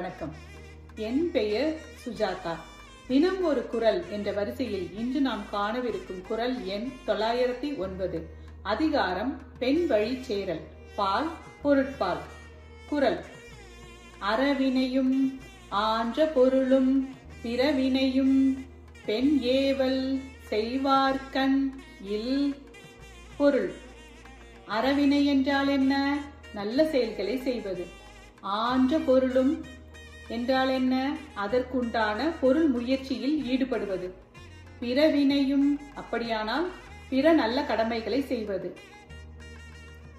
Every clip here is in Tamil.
வணக்கம். என் பெயர் சுஜாதா. தினம் ஒரு குரல் என்ற வரிசையில் இன்று நாம் காணவிருக்கும் குரல் எண் 909. அதிகாரம் பெண் வழி சேரல். பால் பொருட்பால். குரல்: அறவினையும் ஆன்ற பொருளும் பிறவினையும் பெண் ஏவல் செய்வார்கண் இல். பொருள்: அறவினை என்றால் என்ன? நல்ல செயல்களை செய்வது. ஆன்ற பொருளும் என்றால் என்ன? அதற்குண்டான பொருள் முயற்சியில் ஈடுபடுவது. பிறவினையும், அப்படியானால் பிற நல்ல கடமைகளை செய்வது.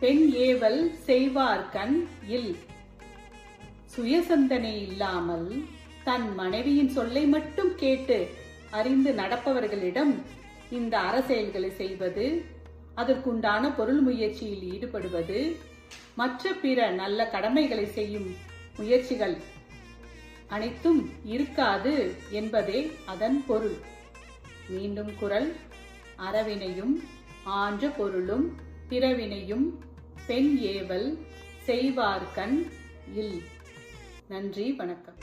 பெண் ஏவல் செய்வார்கண் இல். சுயசந்தனை இல்லாமல் தன் மனைவியின் சொல்லை மட்டும் கேட்டு அறிந்து நடப்பவர்களிடம் இந்த அற செயல்களை செய்வது, அதற்குண்டான பொருள் முயற்சியில் ஈடுபடுவது, மற்ற பிற நல்ல கடமைகளை செய்யும் முயற்சிகள் அனைத்தும் இருக்காது என்பதே அதன் பொருள். மீண்டும் குரல்: அறவினையும் ஆன்ற பொருளும் பிறவினையும் பெண் ஏவல் செய்வார்கண் இல். நன்றி, வணக்கம்.